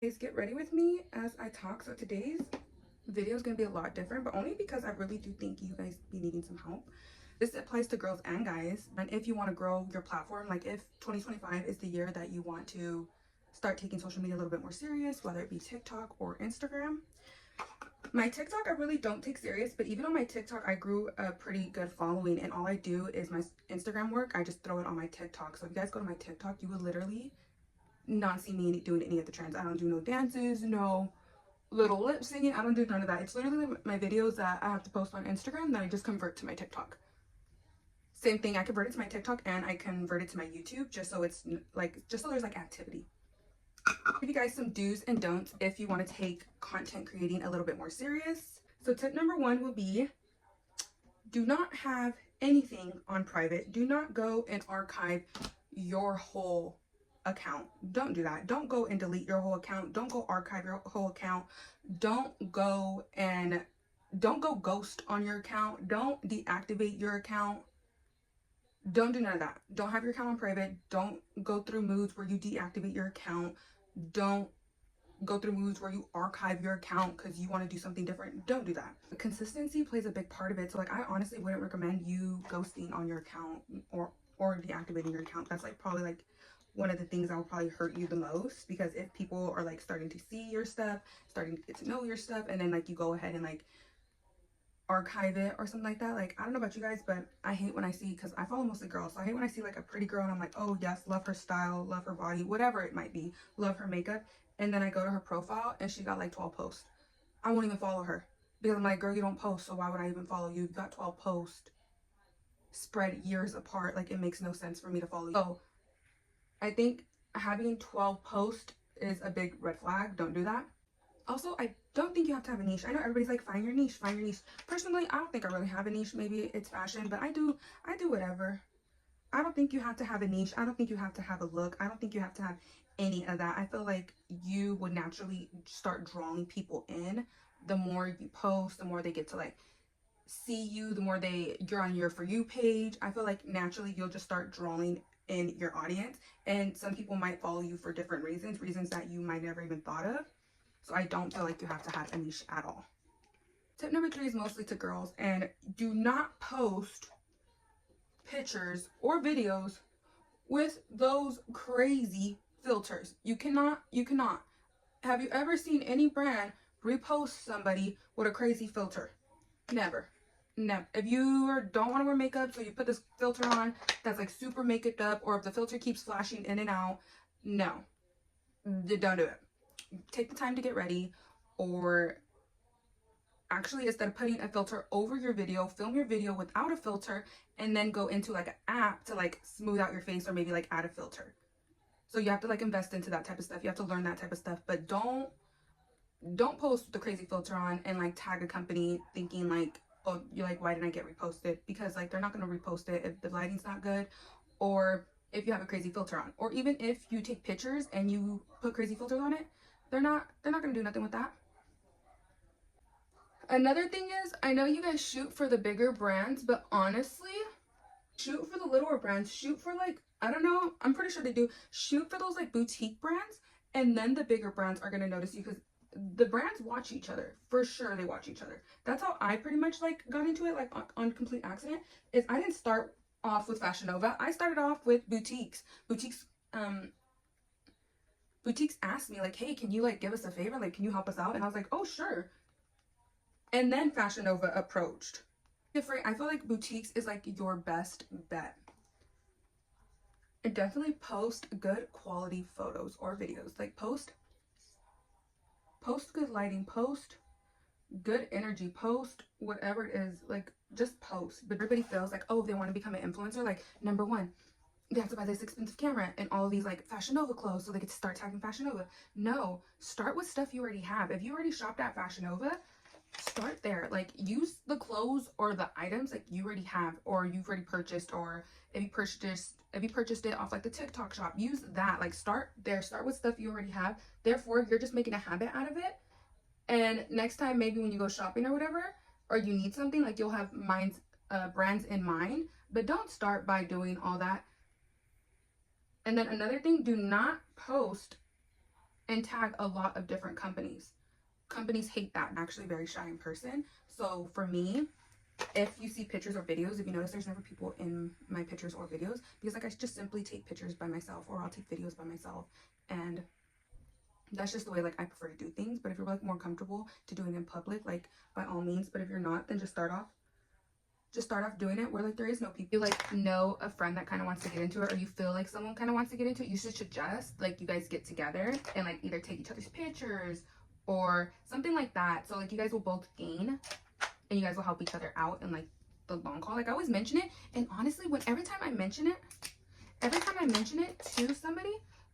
Guys, get ready with me as I talk. So today's video is going to be a lot different, but only because I really do think you guys be needing some help. This applies to girls and guys. And if you want to grow your platform, like if 2025 is the year that you want to start taking social media a little bit more serious, whether it be TikTok or Instagram. My TikTok I really don't take serious, but even on my TikTok I grew a pretty good following, and all I do is my Instagram work, I just throw it on my TikTok. So if you guys go to my TikTok, you would literally not see me doing any of the trends. I don't do no dances, no little lip singing. I don't do none of that. It's literally my videos that I have to post on Instagram that I just convert to my TikTok. Same thing, I convert it to my TikTok and I convert it to my YouTube just so it's like, just so there's like activity. I'll give you guys some do's and don'ts if you want to take content creating a little bit more serious. So tip number one will be, do not have anything on private. Do not go and archive your whole account. Don't do that. Don't go and delete your whole account. Don't go archive your whole account. Don't go ghost on your account. Don't deactivate your account. Don't do none of that. Don't have your account on private. Don't go through moods where you deactivate your account. Don't go through moods where you archive your account because you want to do something different. Don't do that. Consistency plays a big part of it. So like, I honestly wouldn't recommend you ghosting on your account or deactivating your account. That's like probably like one of the things that will probably hurt you the most, because if people are like starting to see your stuff, starting to get to know your stuff, and then like you go ahead and like archive it or something like that. Like, I don't know about you guys, but I hate when I see, because I follow mostly girls, so I hate when I see like a pretty girl and I'm like, oh yes, love her style, love her body, whatever it might be, love her makeup, and then I go to her profile and she got like 12 posts. I won't even follow her because I'm like, girl, you don't post, so why would I even follow you? You've got 12 posts spread years apart. Like, it makes no sense for me to follow you. So I think having 12 posts is a big red flag. Don't do that. Also, I don't think you have to have a niche. I know everybody's like, find your niche, find your niche. Personally, I don't think I really have a niche. Maybe it's fashion, but I do whatever. I don't think you have to have a niche. I don't think you have to have a look. I don't think you have to have any of that. I feel like you would naturally start drawing people in. The more you post, the more they get to like see you, the more you're on your For You page. I feel like naturally you'll just start drawing in your audience, and some people might follow you for different reasons that you might never even thought of. So I don't feel like you have to have a niche at all. Tip number 3 is mostly to girls, and do not post pictures or videos with those crazy filters. You cannot. Have you ever seen any brand repost somebody with a crazy filter? Never. Never. If you don't want to wear makeup, so you put this filter on that's like super makeup up, or if the filter keeps flashing in and out, no, don't do it. Take the time to get ready, or actually, instead of putting a filter over your video, film your video without a filter and then go into like an app to like smooth out your face, or maybe like add a filter. So you have to like invest into that type of stuff. You have to learn that type of stuff, but don't post the crazy filter on and like tag a company thinking like, oh, you're like, why didn't I get reposted? Because like, they're not going to repost it if the lighting's not good, or if you have a crazy filter on, or even if you take pictures and you put crazy filters on it, they're not going to do nothing with that. Another thing is, I know you guys shoot for the bigger brands, but honestly, shoot for the littler brands. Shoot for like, I don't know, I'm pretty sure they do. Shoot for those like boutique brands, and then the bigger brands are going to notice you, because the brands watch each other. For sure, they watch each other. That's how I pretty much like got into it, like on complete accident. Is I didn't start off with Fashion Nova. I started off with boutiques. Boutiques asked me like, hey, can you like give us a favor? Like, can you help us out? And I was like, oh, sure. And then Fashion Nova approached. Different. I feel like boutiques is like your best bet. And definitely post good quality photos or videos. Like post good lighting, post good energy, post whatever it is. Like, just post. But everybody feels like, oh, if they want to become an influencer, like, number one, they have to buy this expensive camera and all of these like Fashion Nova clothes so they get to start tagging Fashion Nova. No, start with stuff you already have. If you already shopped at Fashion Nova, start there. Like, use the clothes or the items like you already have, or you've already purchased, or if you purchased it off like the TikTok shop, use that. Like, start there. Start with stuff you already have. Therefore, you're just making a habit out of it, and next time maybe when you go shopping or whatever, or you need something, like, you'll have brands in mind. But don't start by doing all that. And then another thing, do not post and tag a lot of different companies. Companies hate that. I'm actually very shy in person. So for me, if you see pictures or videos, if you notice there's never people in my pictures or videos, because like I just simply take pictures by myself, or I'll take videos by myself, and that's just the way like I prefer to do things. But if you're like more comfortable to doing it in public, like by all means. But if you're not, then just start off doing it where like there is no people. You like know a friend that kind of wants to get into it, or you feel like someone kind of wants to get into it, you should suggest like you guys get together and like either take each other's pictures or something like that, so like you guys will both gain and you guys will help each other out in like the long haul. Like I always mention it, and honestly, every time I mention it to somebody,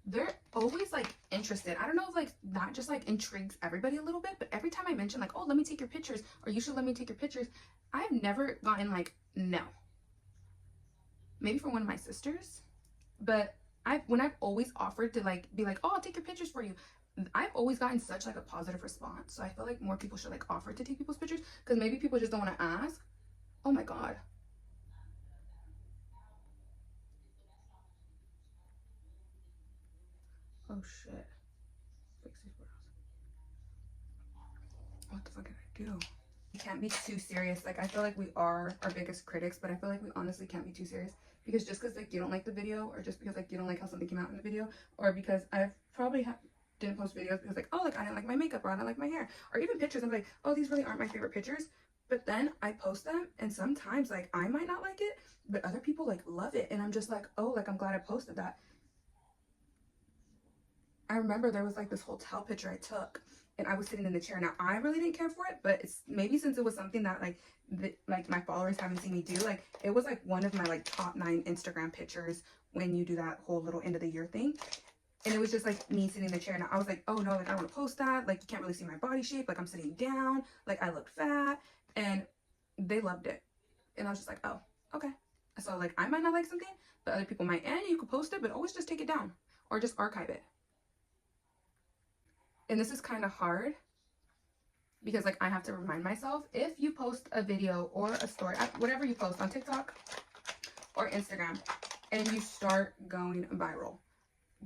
they're always like interested. I don't know if like that just like intrigues everybody a little bit, but every time I mention like, oh, let me take your pictures, or you should let me take your pictures, I've never gotten like no. Maybe from one of my sisters, but when I've always offered to like be like, oh, I'll take your pictures for you, I've always gotten such like a positive response. So I feel like more people should like offer to take people's pictures, because maybe people just don't want to ask. Oh my god. Oh shit. Fix these brows. What the fuck did I do? We can't be too serious. Like I feel like we are our biggest critics, but I feel like we honestly can't be too serious, because just because like you don't like the video, or just because like you don't like how something came out in the video, or because I've probably didn't post videos because like, oh, like I didn't like my makeup, or I didn't like my hair, or even pictures, I'm like, oh, these really aren't my favorite pictures. But then I post them, and sometimes like I might not like it, but other people like love it, and I'm just like, oh, like I'm glad I posted that. I remember there was like this hotel picture I took, and I was sitting in the chair. Now I really didn't care for it, but it's maybe since it was something that like my followers haven't seen me do, like it was like one of my like top 9 Instagram pictures when you do that whole little end of the year thing. And it was just like me sitting in the chair, and I was like, oh no, like I don't want to post that, like you can't really see my body shape, like I'm sitting down, like I look fat, and they loved it. And I was just like, oh, okay. So like I might not like something, but other people might, and you could post it, but always just take it down or just archive it. And this is kind of hard because like I have to remind myself, if you post a video or a story, whatever you post on TikTok or Instagram, and you start going viral,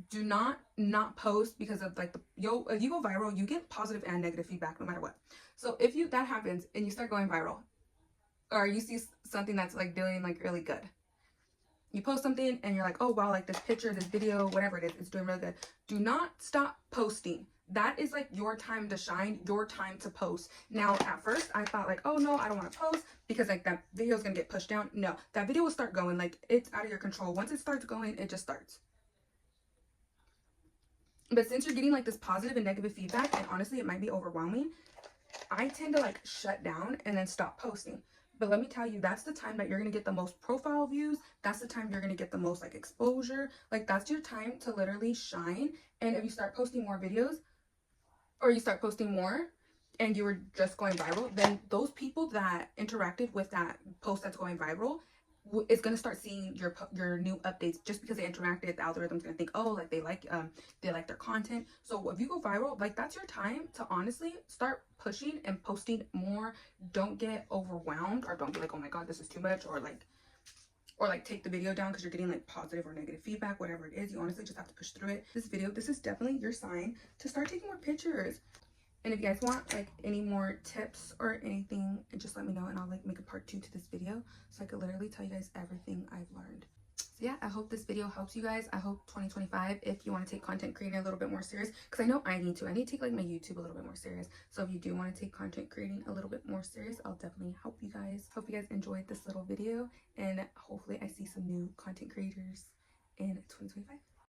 do not post, because of like if you go viral, you get positive and negative feedback no matter what. So if that happens and you start going viral, or you see something that's like doing like really good, you post something and you're like, oh wow, like this picture, this video, whatever it is, it's doing really good, do not stop posting. That is like your time to shine, your time to post. Now at first I thought like, oh no, I don't want to post because like that video is gonna get pushed down. No, that video will start going, like it's out of your control. Once it starts going, it just starts. But since you're getting like this positive and negative feedback, and honestly it might be overwhelming, I tend to like shut down and then stop posting. But let me tell you, that's the time that you're going to get the most profile views. That's the time you're going to get the most like exposure. Like that's your time to literally shine. And if you start posting more videos, or you start posting more and you were just going viral, then those people that interacted with that post that's going viral is going to start seeing your new updates. Just because they interacted, the algorithm's going to think, oh, like they like their content. So if you go viral, like that's your time to honestly start pushing and posting more. Don't get overwhelmed, or don't be like, oh my god, this is too much, or like take the video down because you're getting like positive or negative feedback. Whatever it is, you honestly just have to push through it. This is definitely your sign to start taking more pictures. And if you guys want like any more tips or anything, just let me know, and I'll like make a part 2 to this video so I could literally tell you guys everything I've learned. So yeah, I hope this video helps you guys. I hope 2025, if you want to take content creating a little bit more serious, because I know I need to take like my YouTube a little bit more serious. So if you do want to take content creating a little bit more serious, I'll definitely help you guys. Hope you guys enjoyed this little video, and hopefully I see some new content creators in 2025.